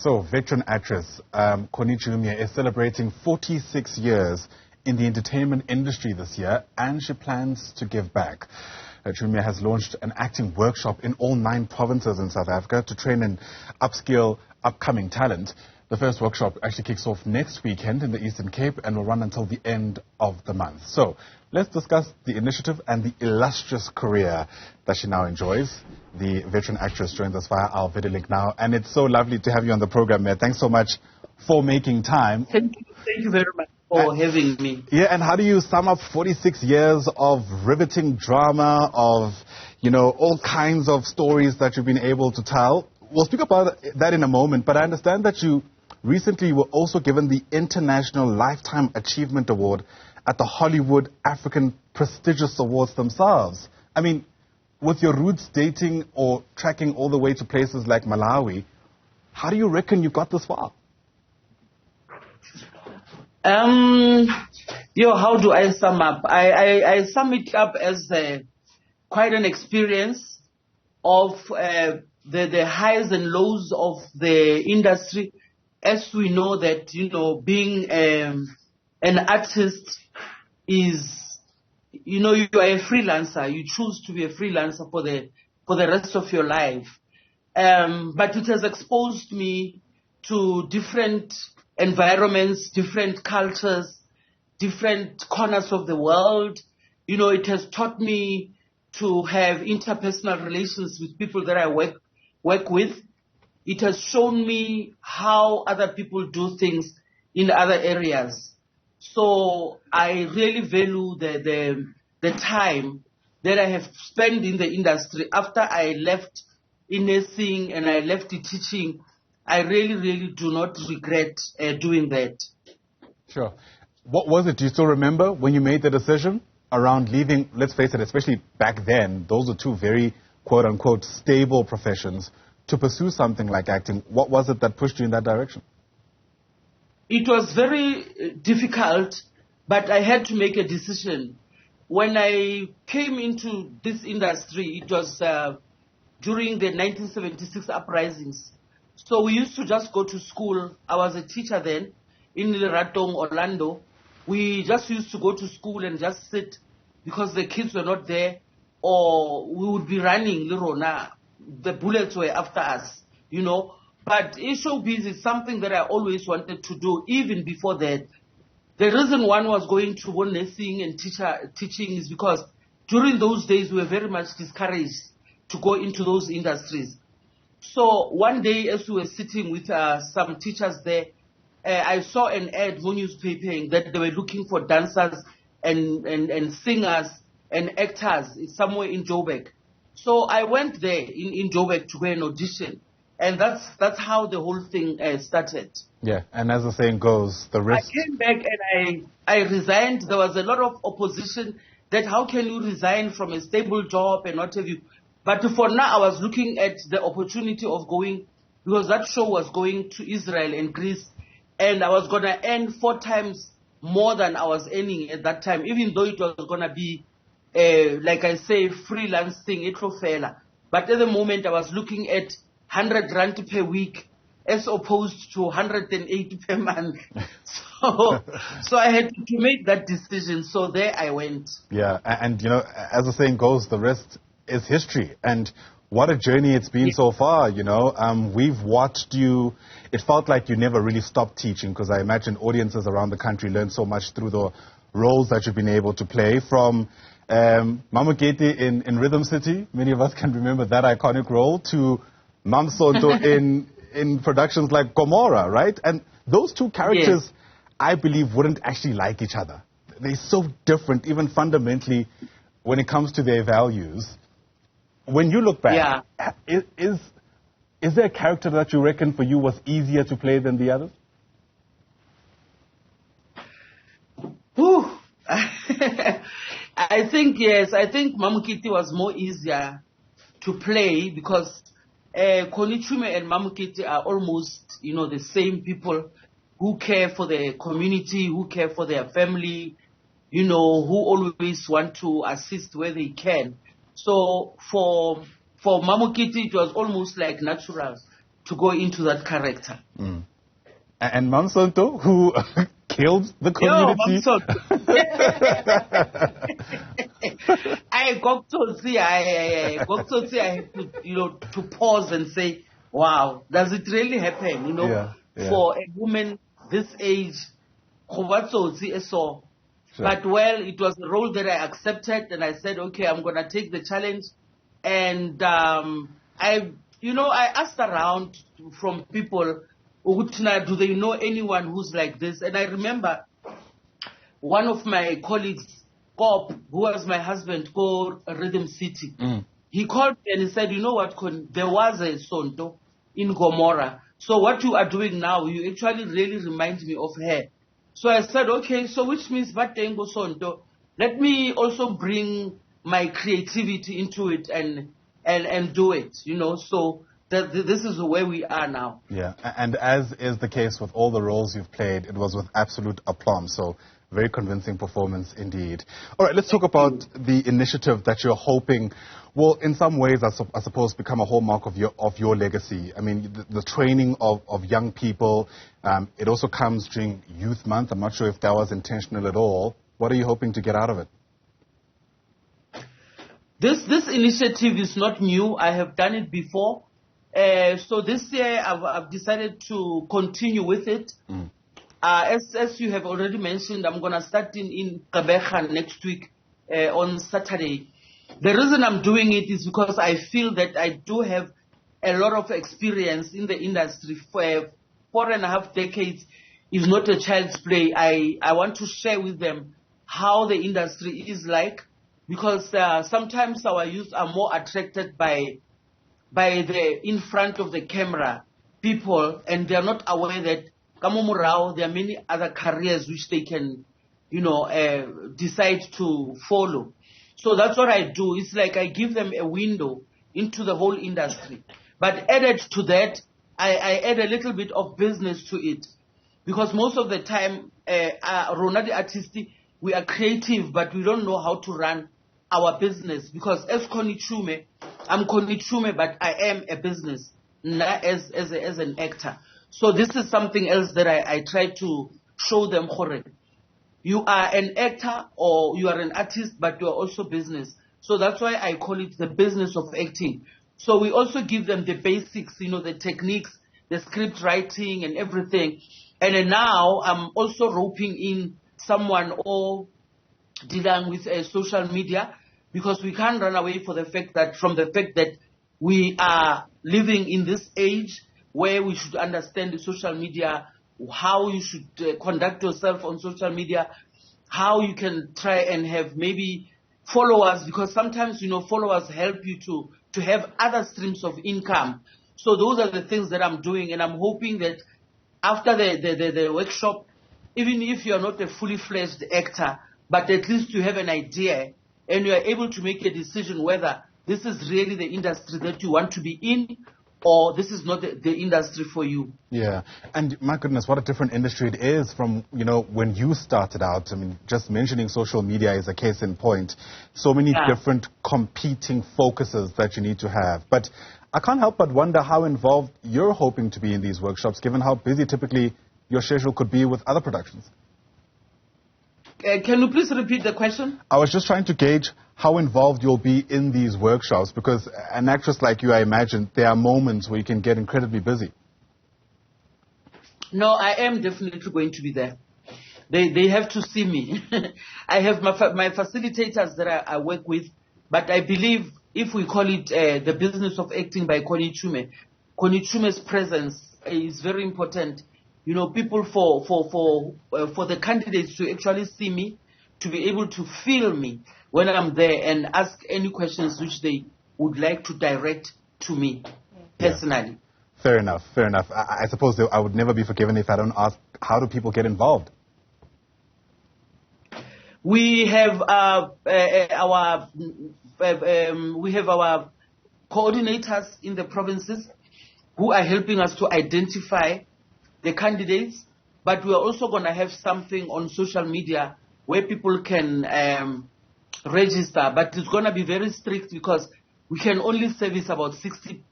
So, veteran actress Connie Chiume is celebrating 46 years in the entertainment industry this year, and she plans to give back. Chiume has launched an acting workshop in all 9 provinces in South Africa to train and upskill upcoming talent. The first workshop actually kicks off next weekend in the Eastern Cape and will run until the end of the month. So, let's discuss the initiative and the illustrious career that she now enjoys. The veteran actress joins us via our video link now, and it's so lovely to have you on the program, Mayor. Thanks so much for making time. Thank you very much for having me. Yeah, and how do you sum up 46 years of riveting drama, of, all kinds of stories that you've been able to tell? We'll speak about that in a moment, but I understand that you recently were also given the International Lifetime Achievement Award at the Hollywood African prestigious awards themselves. I mean, with your roots dating or tracking all the way to places like Malawi, how do you reckon you got this far? How do I sum up? I sum it up as quite an experience of the highs and lows of the industry. As we know that, being an artist is, you are a freelancer. You choose to be a freelancer for the rest of your life. But it has exposed me to different environments, different cultures, different corners of the world. It has taught me to have interpersonal relations with people that I work with. It has shown me how other people do things in other areas. So I really value the time that I have spent in the industry. After I left in nursing and I left the teaching, I really, really do not regret doing that. Sure. What was it? Do you still remember when you made the decision around leaving? Let's face it, especially back then, those are 2 very quote-unquote stable professions, to pursue something like acting. What was it that pushed you in that direction? It was very difficult, but I had to make a decision. When I came into this industry, it was during the 1976 uprisings. So we used to just go to school. I was a teacher then in Ratong, Orlando. We just used to go to school and just sit because the kids were not there, or we would be running, Lirona. The bullets were after us, But showbiz is something that I always wanted to do, even before that. The reason one was going to nursing and teaching is because during those days we were very much discouraged to go into those industries. So one day, as we were sitting with some teachers there, I saw an ad on newspaper that they were looking for dancers and singers and actors somewhere in Joburg. So I went there in Joburg to go and audition. And that's how the whole thing started. Yeah, and as the saying goes, the risk... I came back and I resigned. There was a lot of opposition that how can you resign from a stable job and what have you. But for now, I was looking at the opportunity of going, because that show was going to Israel and Greece, and I was going to earn 4 times more than I was earning at that time, even though it was going to be, like I say, freelance thing, but at the moment, I was looking at 100 rand per week as opposed to 180 per month. So I had to make that decision. So there I went. Yeah, and as the saying goes, the rest is history. And what a journey it's been so far, We've watched you. It felt like you never really stopped teaching, because I imagine audiences around the country learn so much through the roles that you've been able to play, from Mamukete in Rhythm City. Many of us can remember that iconic role, to Mam Sonto in productions like Gomorrah, right? And those 2 characters, I believe, wouldn't actually like each other. They're so different, even fundamentally, when it comes to their values. When you look back, is there a character that you reckon for you was easier to play than the others? I think, yes. I think Mamukete was more easier to play because Connie Chiume and Mamukete are almost, the same people who care for the community, who care for their family, who always want to assist where they can. So for Mamukete, it was almost like natural to go into that character. Mm. And Mamsonto, who killed the community. I got to see, I have to, to pause and say, wow, does it really happen, for a woman this age? Sure. But well, it was a role that I accepted, and I said, okay, I'm going to take the challenge. And I asked around from people, do they know anyone who's like this? And I remember one of my colleagues, Cop, who was my husband, called Rhythm City. He called me and he said, you know what, there was a Sonto in Gomorrah. So what you are doing now, you actually really remind me of her. So I said, okay, so which means Batengo Sonto, let me also bring my creativity into it and do it, so this is where we are now. Yeah, and as is the case with all the roles you've played, it was with absolute aplomb, so very convincing performance indeed. All right, let's talk about the initiative that you're hoping will, in some ways, I suppose, become a hallmark of your legacy. I mean, the training of young people, it also comes during Youth Month. I'm not sure if that was intentional at all. What are you hoping to get out of it? This initiative is not new. I have done it before. So this year, I've decided to continue with it. As you have already mentioned, I'm going to start in Kabeja next week on Saturday. The reason I'm doing it is because I feel that I do have a lot of experience in the industry. For 4.5 decades is not a child's play. I want to share with them how the industry is like, because sometimes our youth are more attracted by the in front of the camera people, and they are not aware that Kamomurao, there are many other careers which they can, decide to follow. So that's what I do. It's like I give them a window into the whole industry. But added to that, I add a little bit of business to it. Because most of the time, Ronadi Artisti, we are creative, but we don't know how to run our business. Because as Connie Chiume, I'm Connie Chiume, but I am a business, not as an actor. So this is something else that I try to show them. You are an actor or you are an artist, but you are also business. So that's why I call it the business of acting. So we also give them the basics, the techniques, the script writing and everything. And then now I'm also roping in someone or dealing with social media, because we can't run away from the fact that we are living in this age where we should understand the social media, how you should conduct yourself on social media, how you can try and have maybe followers, because sometimes, followers help you to have other streams of income. So those are the things that I'm doing, and I'm hoping that after the workshop, even if you're not a fully fledged actor, but at least you have an idea and you are able to make a decision whether this is really the industry that you want to be in, or this is not the industry for you. Yeah, and my goodness, what a different industry it is from, when you started out. I mean, just mentioning social media is a case in point. So many different competing focuses that you need to have. But I can't help but wonder how involved you're hoping to be in these workshops, given how busy typically your schedule could be with other productions. Can you please repeat the question? I was just trying to gauge how involved you'll be in these workshops, because an actress like you, I imagine, there are moments where you can get incredibly busy. No, I am definitely going to be there. They have to see me. I have my facilitators that I work with, but I believe if we call it the business of acting by Connie Chiume, Connie Chiume's presence is very important. People for the candidates to actually see me, to be able to feel me when I'm there and ask any questions which they would like to direct to me personally. Fair enough. I suppose I would never be forgiven if I don't ask, how do people get involved? We have our coordinators in the provinces who are helping us to identify the candidates, but we are also going to have something on social media where people can register, but it's going to be very strict because we can only service about 60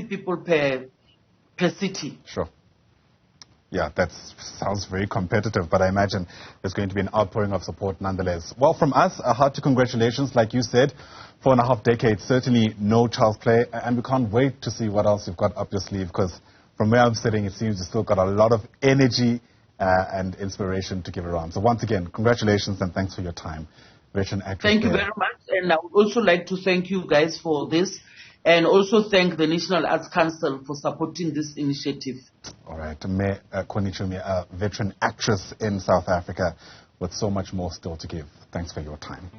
people per per city. Sure. Yeah, that sounds very competitive, but I imagine there's going to be an outpouring of support nonetheless. Well, from us, a hearty congratulations. Like you said, 4.5 decades, certainly no child's play, and we can't wait to see what else you've got up your sleeve, because from where I'm sitting, it seems you've still got a lot of energy and inspiration to give around. So once again, congratulations and thanks for your time. Veteran actress. Thank you very much, and I would also like to thank you guys for this, and also thank the National Arts Council for supporting this initiative. All right. Connie Chiume, a veteran actress in South Africa with so much more still to give. Thanks for your time.